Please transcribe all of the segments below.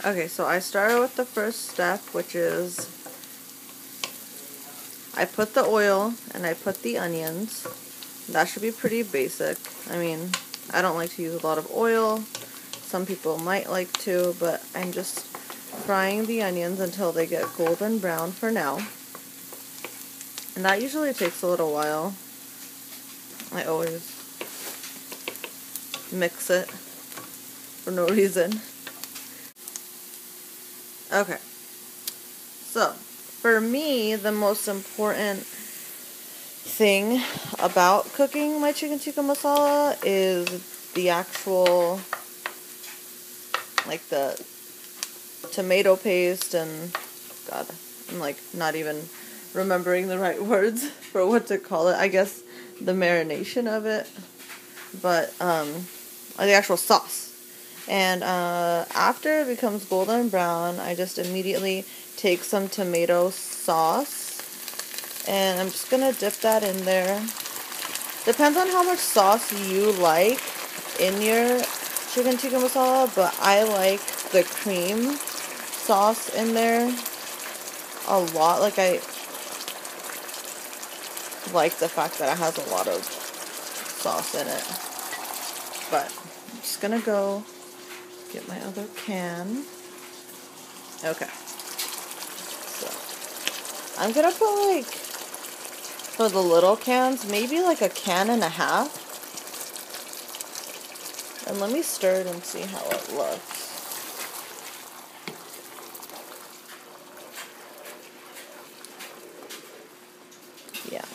Okay, so I started with the first step, which is I put the oil and I put the onions. That should be pretty basic. I mean, I don't like to use a lot of oil. Some people might like to, but I'm just frying the onions until they get golden brown for now. And that usually takes a little while. I always mix it for no reason. Okay. So, for me, the most important thing about cooking my chicken tikka masala is the actual, like the tomato paste and, God, I'm like not even remembering the right words for what to call it. I guess the marination of it, but the actual sauce. And after it becomes golden brown, I just immediately take some tomato sauce, and I'm just gonna dip that in there. Depends on how much sauce you like in your chicken tikka masala, but I like the cream sauce in there a lot. Like, I like the fact that it has a lot of sauce in it. But I'm just gonna go get my other can. Okay. So I'm gonna put, like, for the little cans, maybe like a can and a half. And let me stir it and see how it looks. Yeah.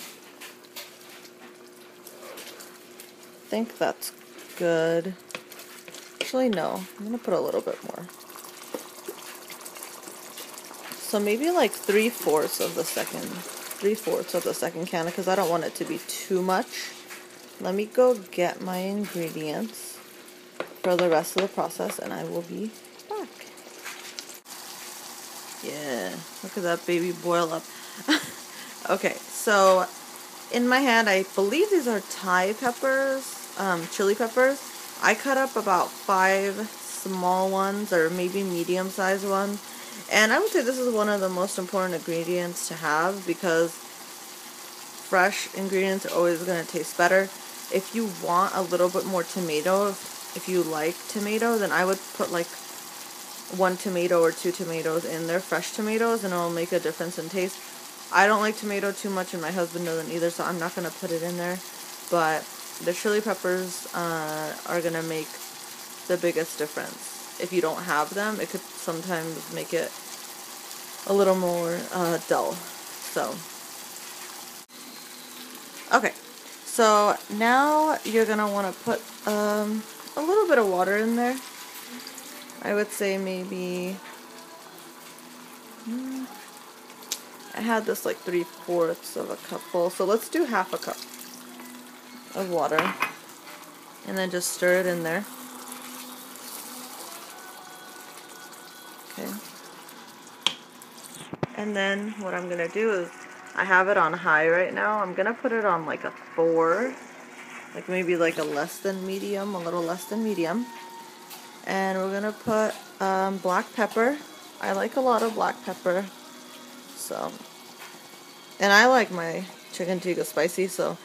I think that's good. Actually, no. I'm gonna put a little bit more. So maybe like 3/4 of the second can, because I don't want it to be too much. Let me go get my ingredients for the rest of the process, and I will be back. Yeah, look at that baby boil up. Okay, so in my hand, I believe these are Thai peppers, chili peppers. I cut up about 5 small ones, or maybe medium-sized ones. And I would say this is one of the most important ingredients to have, because fresh ingredients are always going to taste better. If you want a little bit more tomato, if you like tomato, then I would put like 1 tomato or 2 tomatoes in there, fresh tomatoes, and it'll make a difference in taste. I don't like tomato too much, and my husband doesn't either, so I'm not going to put it in there. But the chili peppers are going to make the biggest difference. If you don't have them, it could sometimes make it a little more dull. So, okay. So now you're going to want to put a little bit of water in there. I would say maybe, I had this like 3/4 of a cup full, so let's do half a cup of water, and then just stir it in there. Okay. And then what I'm gonna do is, I have it on high right now. I'm gonna put it on like a 4, like maybe like a less than medium, a little less than medium. And we're gonna put black pepper. I like a lot of black pepper, so, and I like my chicken tikka spicy, so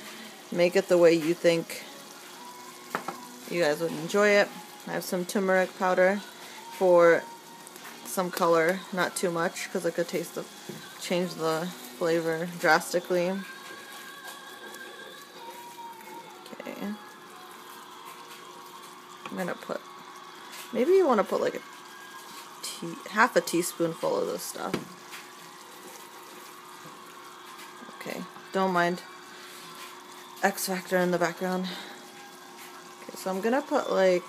make it the way you think you guys would enjoy it. I have some turmeric powder for some color, not too much, because it could change the flavor drastically. Okay. I'm gonna put, maybe you want to put like half a teaspoonful of this stuff. Okay, don't mind X Factor in the background. Okay, so I'm gonna put like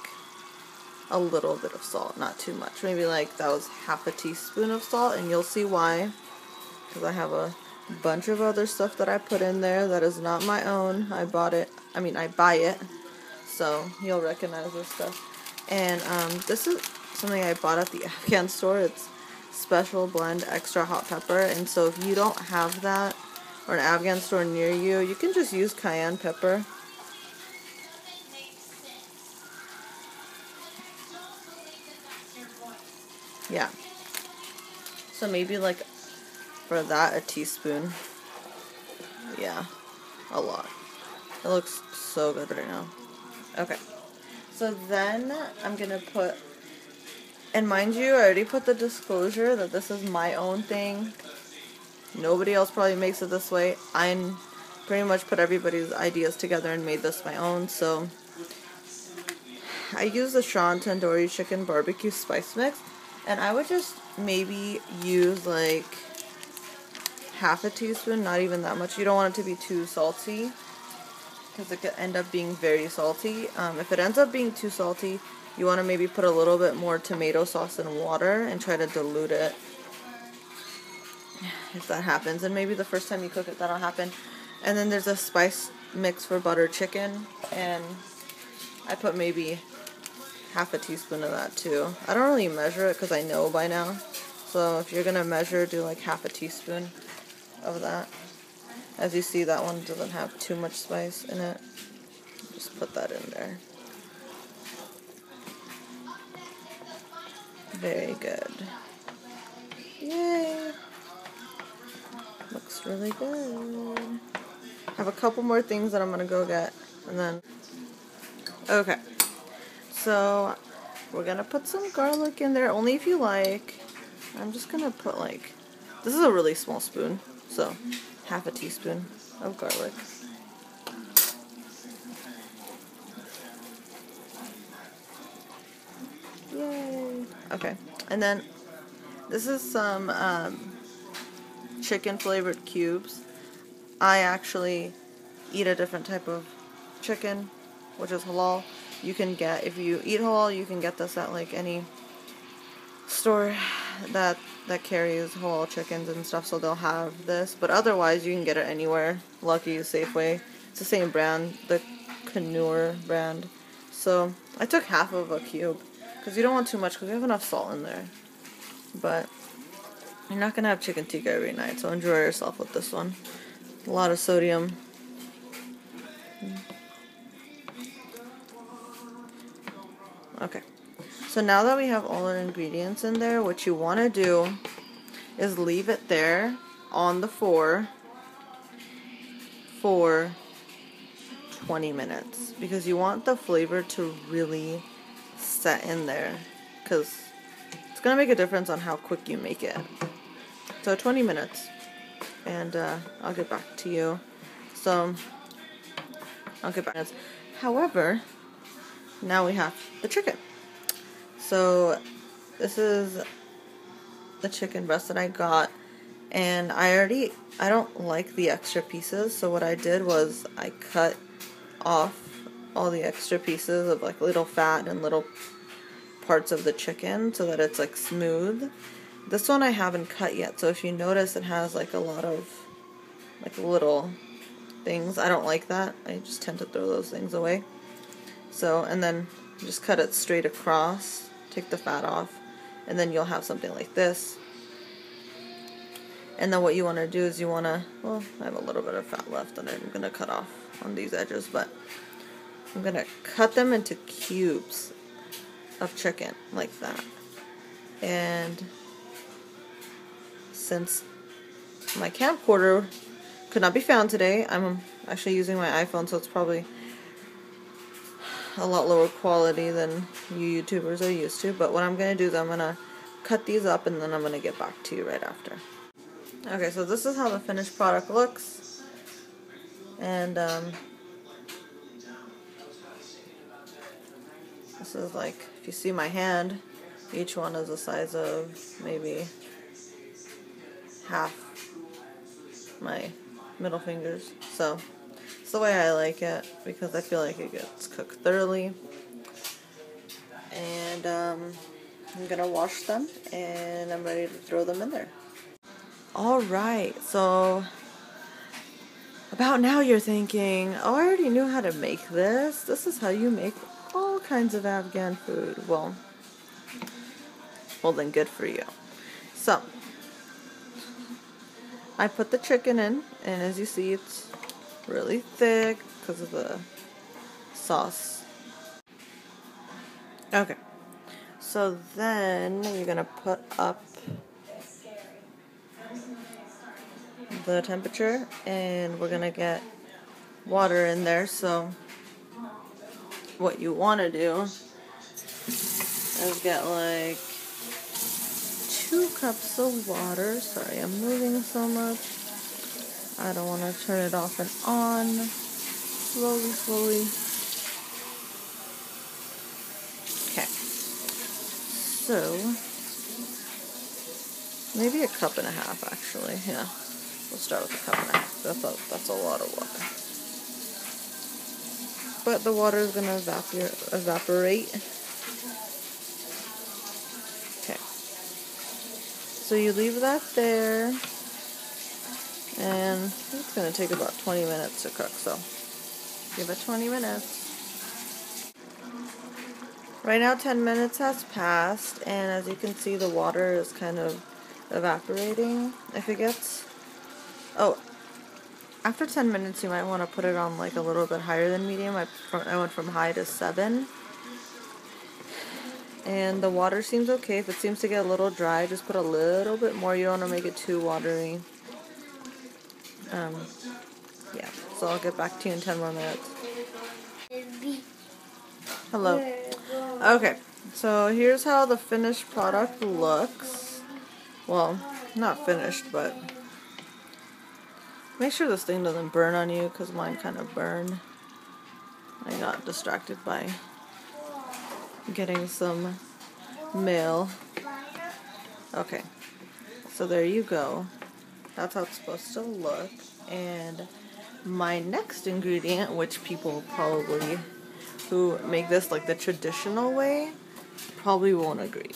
a little bit of salt, not too much. Maybe like that was half a teaspoon of salt, and you'll see why. Because I have a bunch of other stuff that I put in there that is not my own. I buy it. So you'll recognize this stuff. And this is something I bought at the Afghan store. It's Special Blend Extra Hot Pepper. And so if you don't have that, or an Afghan store near you, you can just use cayenne pepper. Yeah. So maybe like for that, a teaspoon. Yeah, a lot. It looks so good right now. Okay. So then I'm gonna put, and mind you, I already put the disclosure that this is my own thing. Nobody else probably makes it this way. I pretty much put everybody's ideas together and made this my own. So I use the Sean Tandoori Chicken Barbecue Spice Mix, and I would just maybe use like half a teaspoon, not even that much. You don't want it to be too salty, because it could end up being very salty. If it ends up being too salty, you want to maybe put a little bit more tomato sauce and water and try to dilute it. If that happens, and maybe the first time you cook it, that'll happen. And then there's a spice mix for butter chicken, and I put maybe half a teaspoon of that too. I don't really measure it because I know by now. So if you're gonna measure, do like half a teaspoon of that. As you see, that one doesn't have too much spice in it. Just put that in there. Very good. Yay! Looks really good. I have a couple more things that I'm gonna go get, and then... Okay. So, we're gonna put some garlic in there, only if you like. I'm just gonna put like... This is a really small spoon, so half a teaspoon of garlic. Yay! Okay, and then this is some chicken flavored cubes. I actually eat a different type of chicken, which is halal. You can get, if you eat halal, you can get this at like any store that carries halal chickens and stuff, so they'll have this. But otherwise, you can get it anywhere. Lucky's, Safeway. It's the same brand, the Knur brand. So I took half of a cube because you don't want too much because we have enough salt in there. But you're not gonna have chicken tikka every night, so enjoy yourself with this one. A lot of sodium. Okay. So now that we have all our ingredients in there, what you want to do is leave it there on the for 20 minutes. Because you want the flavor to really set in there. Because it's going to make a difference on how quick you make it. So 20 minutes. And I'll get back to you. So, I'll get back. However, now we have the chicken. So, this is the chicken breast that I got, and I don't like the extra pieces, so what I did was I cut off all the extra pieces of like little fat and little parts of the chicken so that it's like smooth. This one I haven't cut yet, so if you notice it has like a lot of like little things. I don't like that. I just tend to throw those things away. So, and then just cut it straight across. Take the fat off, and then you'll have something like this. And then what you want to do is you want to, well, I have a little bit of fat left that I'm going to cut off on these edges, but I'm going to cut them into cubes of chicken like that. And since my camcorder could not be found today, I'm actually using my iPhone, so it's probably a lot lower quality than you YouTubers are used to. But what I'm going to do is I'm going to cut these up, and then I'm going to get back to you right after. Okay, so this is how the finished product looks. And this is like, if you see my hand, each one is the size of maybe half my middle fingers. So it's the way I like it, because I feel like it gets cooked thoroughly. And I'm gonna wash them, and I'm ready to throw them in there. Alright, so about now you're thinking, oh, I already knew how to make this. This is how you make all kinds of Afghan food. Well then good for you. So I put the chicken in, and as you see, it's really thick because of the sauce. Okay, So then you're going to put up the temperature, and we're going to get water in there. So what you want to do is get like 2 cups of water. Sorry, I'm moving so much. I don't want to turn it off and on. Slowly, slowly. Okay. So, maybe 1.5 cups actually. Yeah. We'll start with 1.5 cups. That's a lot of water. But the water is going to evaporate. Okay. So you leave that there. And it's going to take about 20 minutes to cook. So give it 20 minutes. Right now 10 minutes has passed. And as you can see, the water is kind of evaporating. If it gets... Oh, after 10 minutes, you might want to put it on like a little bit higher than medium. I went from high to 7. And the water seems okay. If it seems to get a little dry, just put a little bit more. You don't want to make it too watery. Yeah, so I'll get back to you in 10 more minutes. Hello. Okay, so here's how the finished product looks. Well, not finished, but... Make sure this thing doesn't burn on you, because mine kind of burned. I got distracted by getting some mail. Okay, so there you go. That's how it's supposed to look. And my next ingredient, which people probably who make this like the traditional way probably won't agree,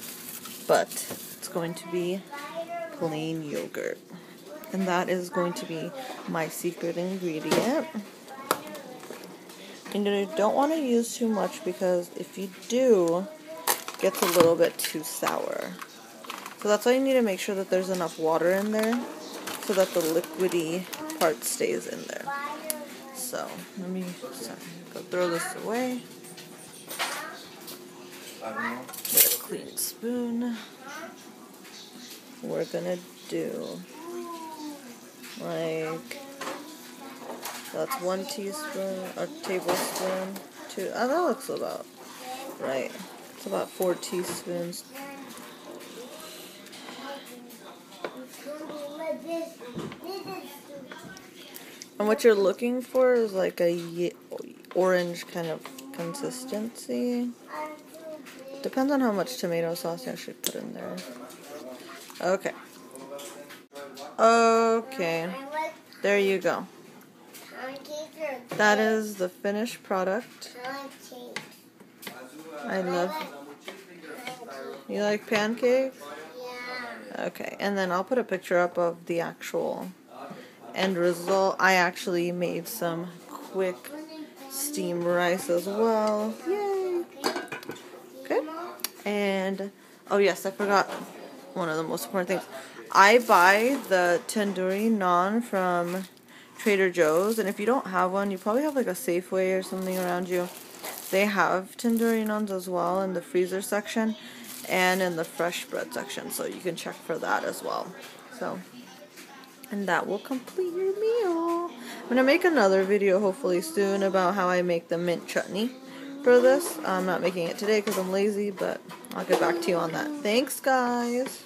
but it's going to be plain yogurt. And that is going to be my secret ingredient. And you don't want to use too much, because if you do, it gets a little bit too sour. So that's why you need to make sure that there's enough water in there so that the liquidy part stays in there. So let me go throw this away. Get a clean spoon. We're gonna do like, that's 1 teaspoon, a tablespoon, 2, that looks about right. It's about 4 teaspoons. And what you're looking for is like a orange kind of consistency. Depends on how much tomato sauce you actually put in there. Okay. Okay. There you go. That is the finished product. I love... You like pancakes? Okay, and then I'll put a picture up of the actual end result. I actually made some quick steamed rice as well. Yay! Okay. And, oh yes, I forgot one of the most important things. I buy the tandoori naan from Trader Joe's, and if you don't have one, you probably have like a Safeway or something around you. They have tandoori naans as well in the freezer section and in the fresh bread section, so you can check for that as well. So, and that will complete your meal. I'm gonna make another video hopefully soon about how I make the mint chutney for this. I'm not making it today because I'm lazy, but I'll get back to you on that. Thanks, guys.